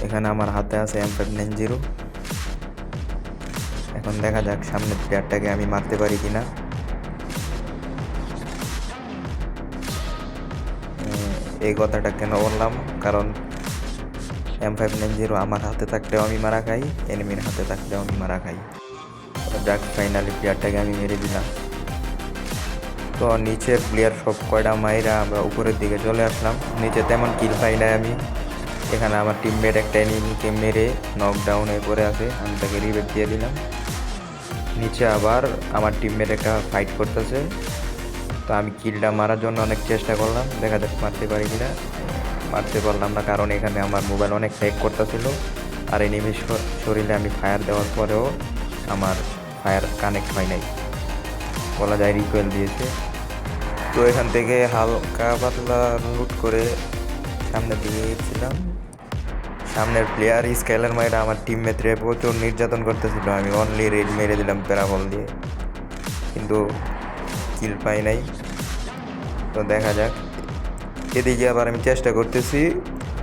এখানে আমার হাতে আছে M590। এখন দেখা যাক সামনের প্লেয়ারটাকে আমি মারতে পারি কিনা। এই কথাটা কেন বললাম, কারণ M590 আমার হাতে থাকলেও আমি মারা খাই, এনিমির হাতে থাকলেও আমি মারা খাই। যাক, ফাইনালি প্লেয়ারটাকে আমি মেরে দিলাম। তো নিচের প্লেয়ার সব কয়টা মাইরা আমরা উপরের দিকে চলে আসলাম। নিচে তেমন কিল পাই নাই আমি। এখানে আমার টিমমেট একটা এনিমিকে মেরে নকডাউনে পড়ে আছে, আমি তাকে রিভাইভ দিয়ে দিলাম। নিচে আবার আমার টিমমেট একটা ফাইট করতেছে। তো আমি কিলটা মারার জন্য অনেক চেষ্টা করলাম, দেখা যাক মারতে পারি কিনা। মারতে পারলাম না, কারণ এখানে আমার মোবাইল অনেক হ্যাক করতেছিল। আর এনিমি শরীরে আমি ফায়ার দেওয়ার পরেও আমার ফায়ার কানেক্ট হয় নাই, বলা যায় রিকোয়েল দিয়েছে। তো এখান থেকে হালকা পাতলা লুট করে সামনের দিকে গেছিলাম। সামনের প্লেয়ার স্কেলার মাইরা আমার টিমমেটরে প্রচুর নির্যাতন করতেছিল। আমি অনলি রেড মেরে দিলাম প্যারাবল দিয়ে, কিন্তু কিল পাই নাই। তো দেখা যাক। এদিকে আবার আমি চেষ্টা করতেছি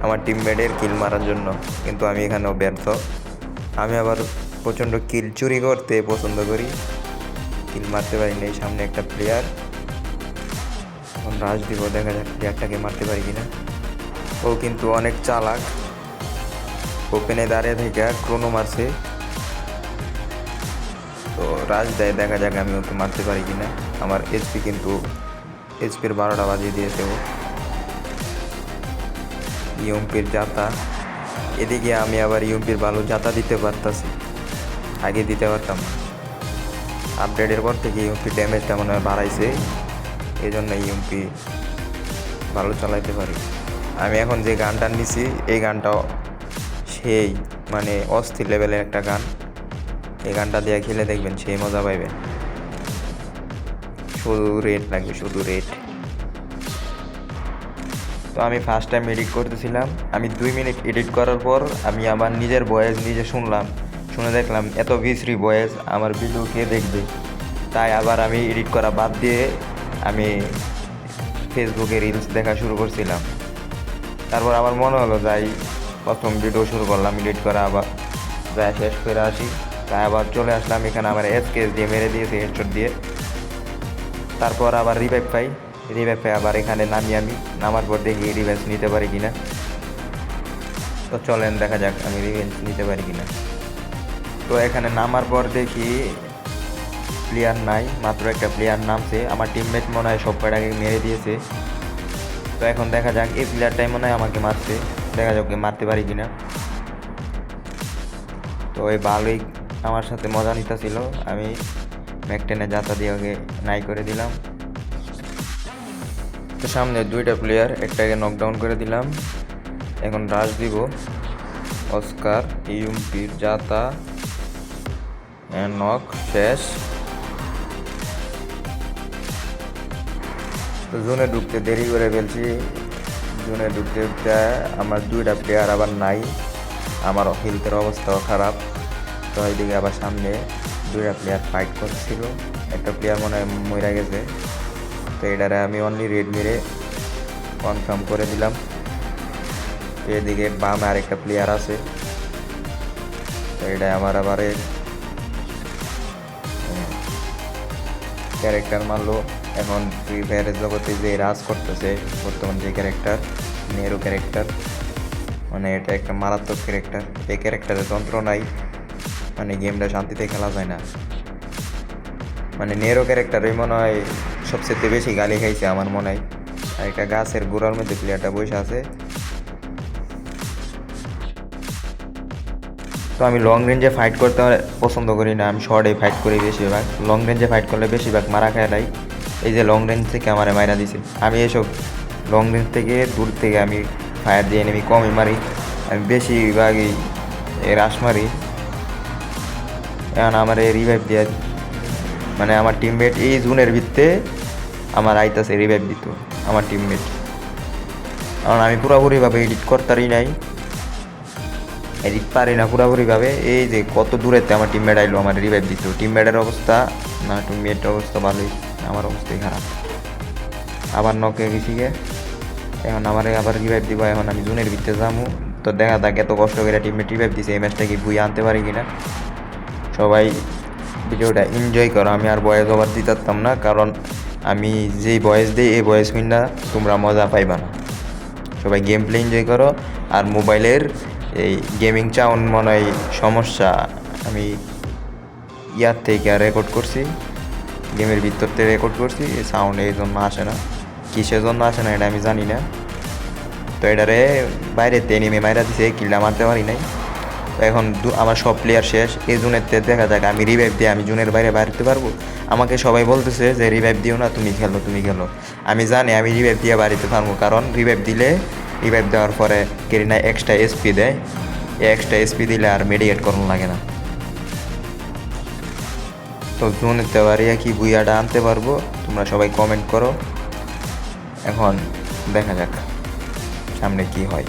আমার টিমমেটের কিল মারার জন্য, কিন্তু আমি এখানেও ব্যর্থ। আমি আবার প্রচণ্ড কিল চুরি করতে পছন্দ করি, কিল মারতে পারি নাই। সামনে একটা প্লেয়ার, এখন রাশ দিব, দেখা যাক প্লেয়ারটাকে মারতে পারি কিনা। ও কিন্তু অনেক চালাক, ওপেনে দাঁড়িয়ে থেকে ক্রোনো মারছে। তো রাশ দেয়, দেখা যাক আমি ওকে মারতে পারি কিনা। আমার এইচপির 12টা বাজিয়ে দিয়েছে ও। ইউএমপির জাতা, এদিকে আমি আবার ইউএমপির ভালো জাতা দিতে পারতাছি, আগে দিতে পারতাম না। আপডেটের পর থেকে ইউএমপির ড্যামেজটা মনে হয় বাড়াইছে, এই জন্য ইউএমপি ভালো চালাইতে পারি। আমি এখন যে গানটা নিছি এই গানটাও সেই মানে অস্থির লেভেলের একটা গান। এই গানটা দিয়ে খেলে দেখবেন সেই মজা পাইবেন। শুধু রেট লাগবে, শুধু রেট। তো আমি ফার্স্ট টাইম এডিট করতেছিলাম, আমি 2 মিনিট এডিট করার পর আমি আমার নিজের ভয়েস নিজে শুনলাম, শুনে দেখলাম এত বিশ্রী ভয়েস আমার ভিডিও কে দেখবে। তাই আবার আমি এডিট করা বাদ দিয়ে আমি ফেসবুকে রিলস দেখা শুরু করছিলাম। তারপর আমার মনে হলো যাই প্রথম ভিডিও শুরু করলাম এডিট করা, আবার যাই শেষ করে আসি। তাই আবার চলে আসলাম এখানে, আমার এসকেস দিয়ে মেরে দিয়েছে হেডশট দিয়ে। তারপর আবার রিভাইভ পাই, আবার এখানে নামি। আমি নামার পর দেখি রিভেঞ্জ নিতে পারি কিনা। তো চলেন দেখা যাক আমি রিভেঞ্জ নিতে পারি কিনা। তো এখানে নামার পর দেখি প্লেয়ার নাই, মাত্র একটা প্লেয়ার নামছে। আমার টিমমেট মনে হয় সব কয়টাকে মেরে দিয়েছে। তো এখন দেখা যাক এই প্লেয়ারটাই মনে হয় আমাকে মারছে, দেখা যাক মারতে পারি কিনা। তো এই ভালোই আমার সাথে মজা নিতেছিল, আমি ম্যাকটেনে জাতা দিয়ে ওকে নাই করে দিলাম। তো সামনে 2টা প্লেয়ার, একটাকে নকডাউন করে দিলাম। এখন রাশ দিব, অস্কার ইউএমপির জাতা নক শেষ। তো জোনে ঢুকতে দেরি করে ফেলছি, জোনে ঢুকতে ঢুকতে আমার 2টা প্লেয়ার আবার নাই, আমার হেলথের অবস্থাও খারাপ। তো এইদিকে আবার সামনে 2টা প্লেয়ার ফাইট করছিল, একটা প্লেয়ার মনে হয় মরে গেছে। তো এটারে আমি অনলি রেড মেরে কনফার্ম করে দিলাম। এদিকে বামে আরেকটা প্লেয়ার আছে, তো এটা আমার আবার ক্যারেক্টার মারলো। এখন ফ্রি ফায়ারের জগতে যে রাজ করতেছে বর্তমান যে ক্যারেক্টার, নেরো ক্যারেক্টার, মানে এটা একটা মারাত্মক ক্যারেক্টার। এই ক্যারেক্টারের যন্ত্র নাই, মানে গেমটা শান্তিতে খেলা যায় না। মানে নেরো ক্যারেক্টারই মনে হয় সবচেয়ে বেশি গালি খাইছে আমার মনে হয়। আর একটা গাছের গোড়ার মধ্যে প্লেয়ারটা বসে আছে। তো আমি লং রেঞ্জে ফাইট করতে পছন্দ করি না, আমি শর্টে ফাইট করি বেশিরভাগ। লং রেঞ্জে ফাইট করলে বেশিরভাগ মারা খায়। এই যে লং রেঞ্জ থেকে আমার মাইরা দিছে, আমি এসব লং রেঞ্জ থেকে দূর থেকে আমি ফায়ার দিয়ে এনিমি কমই মারি, আমি বেশিরভাগই রাশ মারি। এখন আমার এই রিভাইভ দিয়ে, মানে আমার টিমমেট এই জোনের ভিত্তে আমার আইতাছে রিভাইভ দিত আমার টিমমেট, কারণ আমি পুরোপুরিভাবে এডিট করতারই নাই, এডিট পারি না পুরোপুরিভাবে। এই যে কত দূরেতে আমার টিমমেট আইলো আমার রিভাইভ দিত। টিমমেটের অবস্থা না, টিমমেটের অবস্থা ভালোই, আমার অবস্থাই খারাপ। আবার নকে গেছি গে, এখন আমার আবার রিভাইভ দিব। এখন আমি জোনের ভিতরে যাবো, তো দেখা যাক এত কষ্ট করে টিমমেট রিভাইভ দিছে, এই ম্যাচটা কি বুয়ে আনতে পারি কিনা। সবাই ভিডিওটা এনজয় করো, আমি আর ভয়েস ওভার দিতাম না, কারণ আমি যেই ভয়েস দিই এই ভয়েস না তোমরা মজা পাইবা না। সবাই গেম প্লে এনজয় করো। আর মোবাইলের এই গেমিং চাউন মনে হয় সমস্যা, আমি ইয়ার থেকে রেকর্ড করছি, গেমের ভিতর থেকে রেকর্ড করছি, এই সাউন্ড এই জন্য আসে না, কিসের জন্য আসে না এটা আমি জানি না। তো এটারে বাইরে নেমে মাইরা দিছে, কিলটা মারতে পারি নাই। তো এখন আমার সব প্লেয়ার শেষ, এই জুনের দেখা যাক আমি রিভাইভ দিয়ে আমি জুনের বাইরে বাড়তে পারবো। আমাকে সবাই বলতেছে যে রিভাইভ দিও না, তুমি খেলো তুমি খেলো। আমি জানি আমি রিভাইভ দিয়ে বাড়িতে পারবো, কারণ রিভাইভ দেওয়ার পরে কেরিনা এক্সট্রা এসপি দেয়, এই এক্সট্রা এসপি দিলে আর মেডিকেট করানো লাগে না। তো জুনেতে পারিয়া কি বুইয়াটা আনতে পারবো, তোমরা সবাই কমেন্ট করো। এখন দেখা যাক সামনে কি হয়।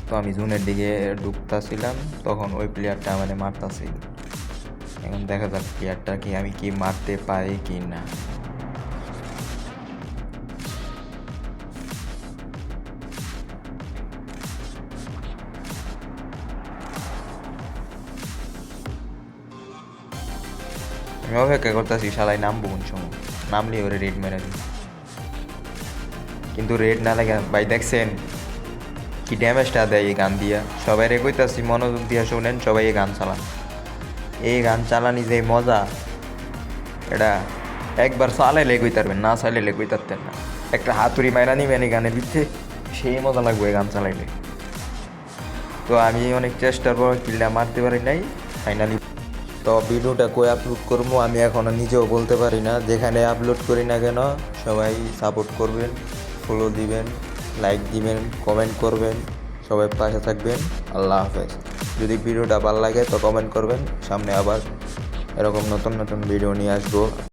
তো আমি জুনের দিকে ঢুকতেছিলাম, তখন ওই প্লেয়ারটা মানে মারতাছিল। এখন দেখা যাক প্লেয়ারটা কি আমি কি মারতে পারি কি না। আমি অপেক্ষা করতেছি শালাই নামবো কোন সময়, নামলি ওরে রেড মেরে দিই। কিন্তু রেড না লাগে ভাই, দেখছেন কি ড্যামেজটা দেয় এই গান দিয়া। সবাই রে কইতাছি মনোযোগ দিয়া শোনেন, সবাই এই গান চালান, এই গান চালানি যে মজা, এটা একবার চালাইলে কইতারবেন, না চালাইলে কইতারতেন না। একটা হাতুড়ি মাইরা নিবেন এই গানের ভিতরে, সেই মজা লাগবে এই গান চালাইলে। তো আমি অনেক চেষ্টার পর কিলটা মারতে পারি নাই ফাইনালি। তো ভিডিওটা কই আপলোড করবো আমি এখনও নিজেও বলতে পারি না। যেখানে আপলোড করি না কেন সবাই সাপোর্ট করবেন, ফলো দিবেন, লাইক দিবেন, কমেন্ট করবেন, সবাই পাশে থাকবেন। আল্লাহ হাফেজ। যদি ভিডিওটা ভালো লাগে তো কমেন্ট করবেন, সামনে আবার এরকম নতুন নতুন ভিডিও নিয়ে আসবো।